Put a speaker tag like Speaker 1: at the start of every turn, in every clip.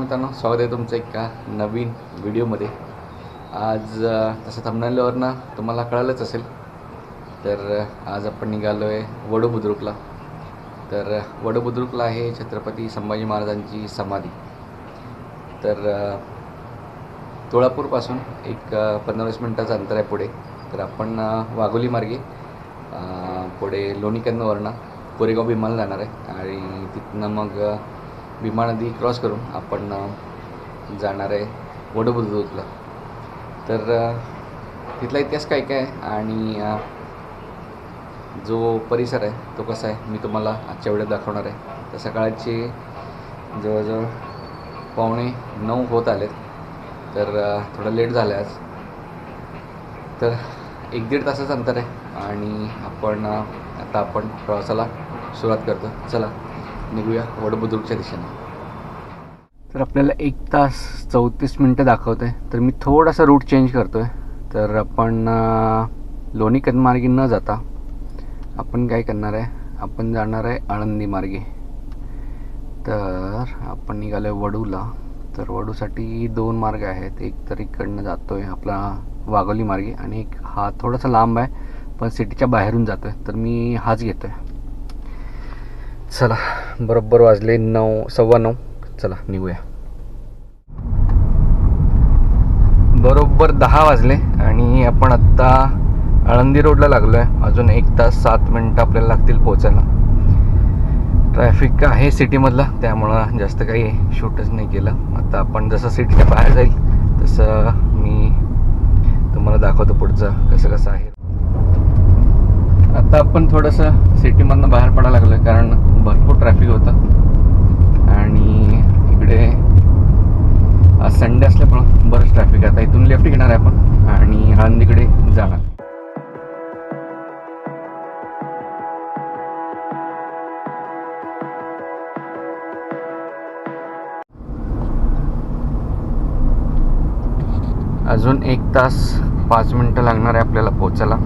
Speaker 1: मित्रांनो, स्वागत आहे तुमचं एका नवीन व्हिडिओमध्ये। आज तसं थंबनेलवरनं तुम्हाला कळलंच असेल, तर आज आपण निघालो आहे वडू बुद्रुकला। तर वडू बुद्रुकला आहे छत्रपती संभाजी महाराजांची समाधी। तर तुळापूरपासून एक 15-20 मिनटाचं अंतर आहे पुढे। तर आपण वाघोली मार्गे पुढे लोणीकंदवरनं कोरेगाव भीमाला जाणार आहे आणि तिथनं मग भीमा नदी क्रॉस करून आपण जाणार आहे वडू बुद्रुकला। तर तिथला इतिहास काय काय आहे आणि जो परिसर आहे तो कसा आहे मी तुम्हाला आजच्या व्हिडिओत दाखवणार आहे। तर सकाळचे जवळजवळ 8:45 होत आलेत, तर थोडं लेट झालं आहे आज। तर 1-1.5 तासाचं अंतर आहे आणि आपण प्रवासाला सुरुवात करतो। चला निघूया वडू बुद्रुकच्या दिशेने। तर आपल्याला 1 तास 34 मिनटं दाखवत आहे, तर मी थोडासा रूट चेंज करतो आहे। तर आपण लोणीकंद मार्गे न जाता आपण काय करणार आहे, आपण जाणार आहे आळंदी मार्गे। तर आपण निघालो आहे वडूला। तर वडूसाठी 2 मार्ग आहेत, एक तर इकडनं जातो आहे आपला वाघोली मार्गे आणि एक हा थोडासा लांब आहे पण सिटीच्या बाहेरून जातो आहे, तर मी हाच घेतो आहे। चला बरोबर वाजले 9:15, चला निघूया। बरोबर 10 वाजले आणि आपण आत्ता आळंदी रोडला लागलो आहे। अजून 1 तास 7 मिनटं आपल्याला लागतील पोचायला। ट्रॅफिक आहे सिटीमधला, त्यामुळं जास्त काही शूटच नाही केलं। आता आपण जसं सिटीच्या बाहेर जाईल तसं मी तुम्हाला दाखवतो पुढचं कसं कसं आहे। आता आपण थोडंसं सिटीमधनं बाहेर पडायला लागलो आहे, कारण भरपूर ट्रॅफिक होतं आणि इकडे आज संडे असल्यामुळं बरंच ट्रॅफिक आहे। आता इथून लेफ्ट घेणार आहे आपण आणि आळंदीकडे जाणार। अजून 1 तास 5 मिनटं लागणार आहे आपल्याला पोचायला।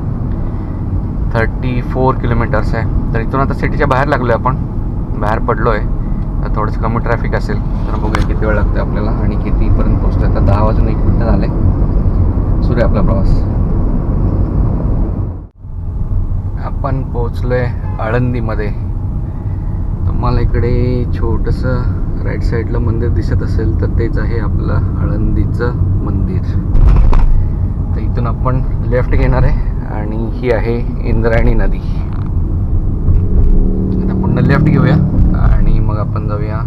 Speaker 1: 34 किलोमीटर्स आहे। तर इथून आता सिटीच्या बाहेर लागलो आहे, आपण बाहेर पडलो आहे। तर थोडंसं कमी ट्रॅफिक असेल, तर बघूया किती वेळ लागतो आपल्याला आणि कितीपर्यंत पोचतो आहे। तर 10 वाजून 1 मिनटं झाले, सुरू आहे आपला प्रवास। आपण पोचलो आहे आळंदीमध्ये। तुम्हाला इकडे छोटंसं राईट साईडला मंदिर दिसत असेल तर तेच आहे आपलं आळंदीचं मंदिर। तर इथून आपण लेफ्ट घेणार आहे आणि ही आहे इंद्रायणी नदी। आता पुन्हा लेफ्ट घेऊया आणि मग आपण जाऊया।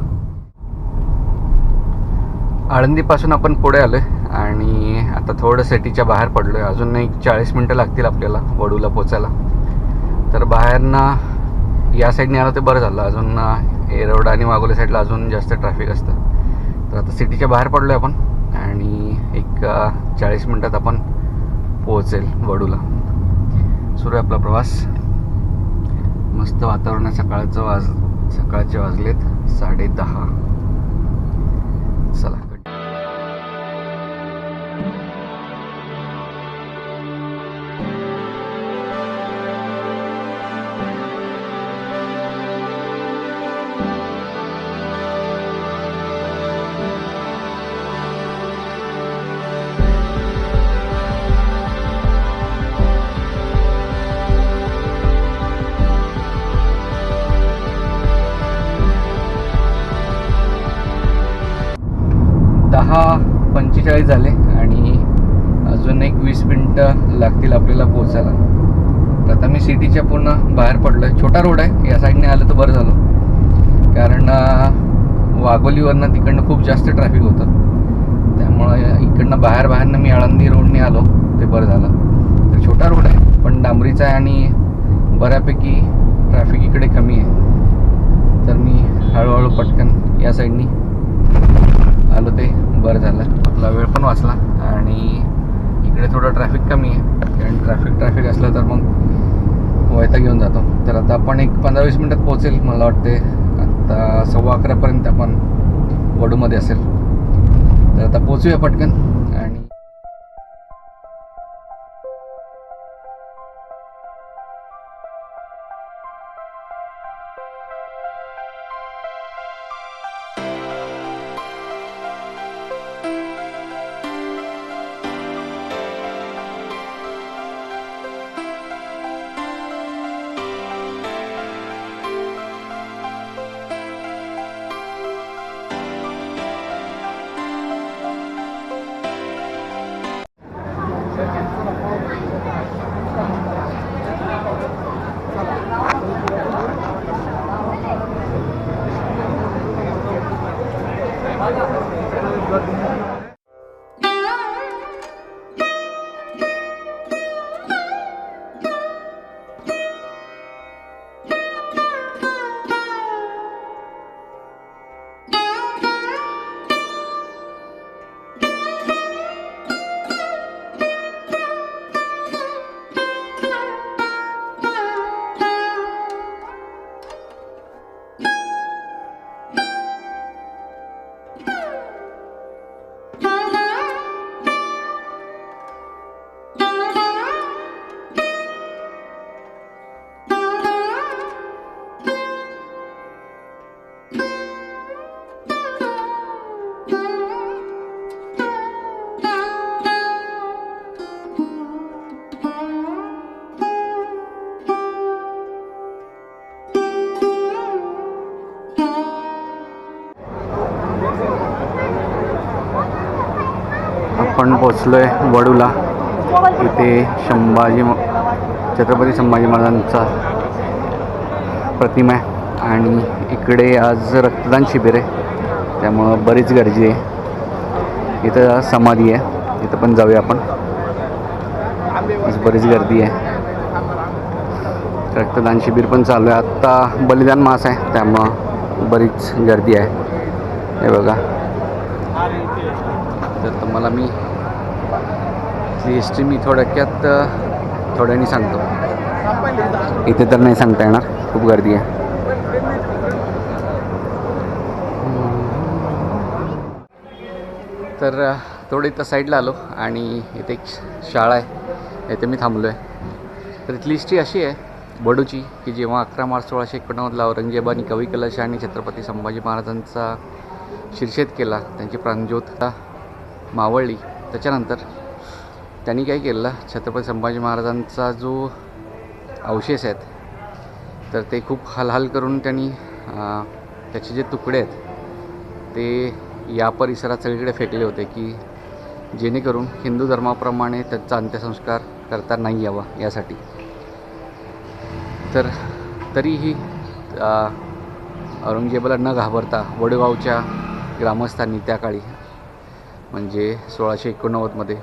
Speaker 1: आळंदीपासून आपण पुढे आलो आहे आणि आता थोडं सिटीच्या बाहेर पडलो आहे। अजून एक 40 मिनटं लागतील आपल्याला वडूला पोचायला। तर बाहेरनं या साईडने आलं ते बरं झालं, अजून एरोड आणि वाघोली साईडला अजून जास्त ट्रॅफिक असतं। तर आता सिटीच्या बाहेर पडलो आहे आपण आणि एक 40 मिनटात आपण पोहोचेल वडूला। सुरू आहे आपला प्रवास। मस्त वातावरण आहे, सकाळचे वाजलेत 10:30। चला दहा 45 झाले आणि अजून एक 20 मिनटं लागतील आपल्याला पोचायला। तर आता मी सिटीच्या पूर्ण बाहेर पडलो आहे। छोटा रोड आहे, या साईडने आलं तर बरं झालं, कारण वाघोलीवरनं तिकडनं खूप जास्त ट्रॅफिक होतं। त्यामुळं इकडनं बाहेरनं मी आळंदी रोडने आलो ते बरं झालं। तर छोटा रोड आहे पण डांबरीचा आहे आणि बऱ्यापैकी ट्रॅफिक इकडे कमी आहे। तर मी हळूहळू पटकन या साईडनी आलो ते बरं झालं, आपला वेळ पण वाचला आणि इकडे थोडं ट्रॅफिक कमी आहे, कारण ट्रॅफिक असलं तर मग वैताग घेऊन जातो। तर आता आपण एक 15-20 मिनटात पोहोचेल मला वाटते। आता 11:15 आपण वडूमध्ये असेल, तर आता पोचूया पटकन। आणि आपण पोचलो आहे वडूला. इथे छत्रपती संभाजी महाराजांचा प्रतिमा आहे आणि इकडे आज रक्तदान शिबिर आहे, त्यामुळं बरीच गर्दी आहे. इथं समाधी आहे, इथं पण जाऊया आपण. बरीच गर्दी आहे. रक्तदान शिबिर पण चालू आहे. आत्ता बलिदान मास आहे, त्यामुळं बरीच गर्दी आहे. हे बघा. तर तुम्हाला मी हिस्ट्री थोड्याने सांगतो. इथे तर नाही सांगता येणार, खूप गर्दी आहे. तर थोडं इथं साईडला आलो आणि इथे एक शाळा आहे, इथे मी थांबलो आहे. तर इथली हिस्ट्री अशी आहे वडूची की जेव्हा 11 मार्च 1689ला औरंगजेबाने कवी कलश आणि छत्रपती संभाजी महाराजांचा शिरछेद केला, त्यांची प्राणज्योत मावळली, त्याच्यानंतर त्यांनी काय केलं, छत्रपती संभाजी महाराजांचा जो अवशेष आहेत तर ते खूप हालहाल करून त्यांनी त्याचे जे तुकडे आहेत ते या परिसरात सगळीकडे फेकले होते की जेणेकरून हिंदू धर्माप्रमाणे त्याचा अंत्यसंस्कार करता नाही यावा यासाठी. तर तरीही औरंगजेबाला न घाबरता वडगावच्या ग्रामस्थांनी त्या काळी म्हणजे 1689मध्ये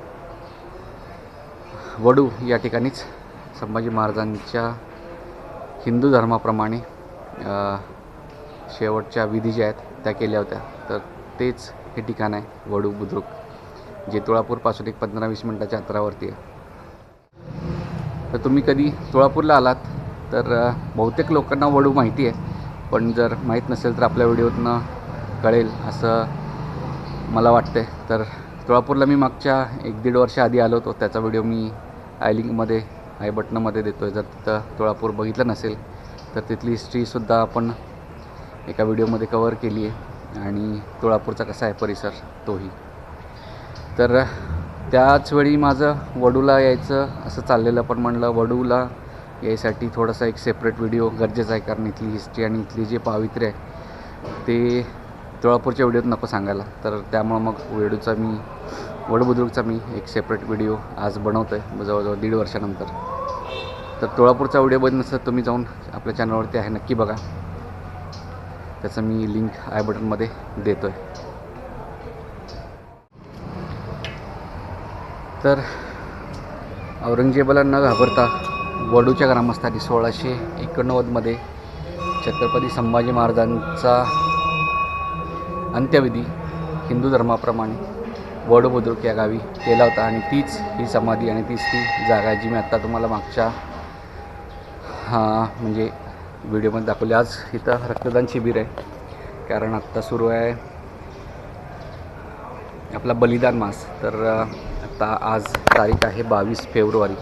Speaker 1: वडू या ठिकाणीच संभाजी महाराजांच्या हिंदू धर्माप्रमाणे शेवटच्या विधी ज्या आहेत त्या केल्या होत्या. तर तेच हे ठिकाण आहे वडू बुद्रुक, जे तुळापूरपासून एक 15-20 मिनटाच्या अंतरावरती आहे. तर तुम्ही कधी तुळापूरला आलात तर बहुतेक लोकांना वडू माहिती आहे, पण जर माहीत नसेल तर आपल्या व्हिडिओतनं कळेल असं मला वाटते. तर तुळापूरला मी मागच्या 1-1.5 वर्ष आधी आलो होतो, त्याचा व्हिडिओ मी आय बटनामध्ये देतो आहे. जर तिथं तुळापूर बघितलं नसेल तर तिथली हिस्ट्रीसुद्धा आपण एका व्हिडिओमध्ये कवर केली आहे आणि तुळापूरचा कसा आहे परिसर तोही. तर त्याचवेळी माझं वडूला यायचं असं चाललेलं, पण म्हणलं वडूला यायसाठी थोडासा एक सेपरेट व्हिडिओ गरजेचा आहे, कारण इथली हिस्ट्री आणि इथली जे पावित्र्य आहे ते तुळापूरच्या व्हिडिओत नको सांगायला. तर त्यामुळं मग वडू बुद्रुकचा मी एक सेपरेट व्हिडिओ आज बनवतो आहे जवळजवळ 1.5 वर्षानंतर. तर तुळापूरचा व्हिडिओ बघत नसेल तुम्ही जाऊन आपल्या चॅनलवरती आहे, नक्की बघा. त्याचं मी लिंक आय बटनमध्ये देतो आहे. तर औरंगजेबाला न घाबरता वडूच्या ग्रामस्थांनी 1689मध्ये छत्रपती संभाजी महाराजांचा अंत्यविधी हिंदू धर्माप्रमाणे वडू बुद्रुक या गावी केला होता. आणि तीच ही समाधी आणि तीच ती जागा आहे जी मी आत्ता तुम्हाला मागच्या म्हणजे व्हिडिओमध्ये दाखवली. आज इथं रक्तदान शिबिर आहे, कारण आत्ता सुरू आहे आपला बलिदान मास. तर आता आज तारीख आहे 22 फेब्रुवारी,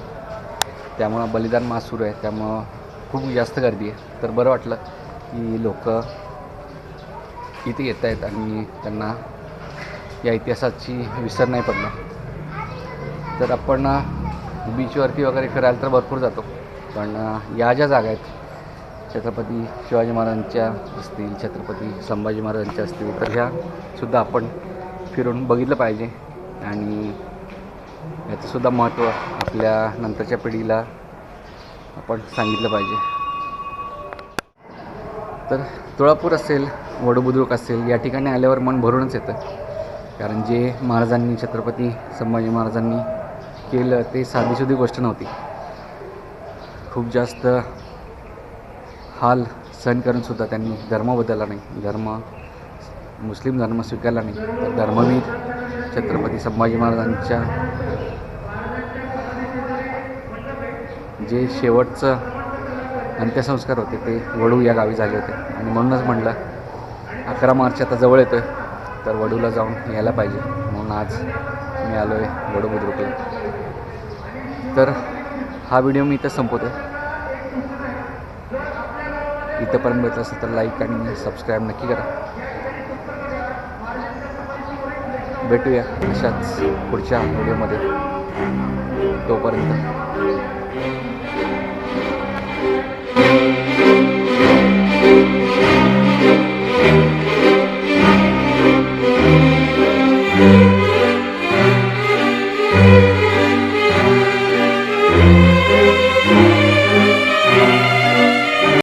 Speaker 1: त्यामुळं बलिदान मास सुरू आहे, त्यामुळं खूप जास्त गर्दी आहे. तर बरं वाटलं की लोक इथे येत आहेत आणि त्यांना या इतिहासाची विसर नाही पडला. तर आपण बीचवरती वगैरे फिरायला तर भरपूर जातो, पण या ज्या जागा आहेत छत्रपती शिवाजी महाराजांच्या असतील, छत्रपती संभाजी महाराजांच्या असतील, तर ह्यासुद्धा आपण फिरून बघितलं पाहिजे आणि याचंसुद्धा महत्त्व आपल्या नंतरच्या पिढीला आपण सांगितलं पाहिजे. तर तुळापूर असेल, वडू बुद्रुक असेल, या ठिकाणी आल्यावर मन भरूनच येतं, कारण जे महाराजांनी छत्रपती संभाजी महाराजांनी केलं ते साधीसुधी गोष्ट नव्हती. खूप जास्त हाल सहन करूनसुद्धा त्यांनी धर्म बदलला नाही, मुस्लिम धर्म स्वीकारला नाही, तर धर्मवीर छत्रपती संभाजी महाराजांच्या जे शेवटचं अंत्यसंस्कार होते ते वडू या गावी झाले होते. आणि म्हणूनच म्हटलं 11 मार्च आता जवळ येतो आहे, तर वडूला जाऊन यायला पाहिजे, म्हणून आज मी आलो आहे वडू बुद्रुकला. तर हा व्हिडिओ मी इथं संपवतो. इथंपर्यंत भेटलं असेल तर लाईक आणि सबस्क्राईब नक्की करा. भेटूया अशाच पुढच्या व्हिडिओमध्ये. तोपर्यंत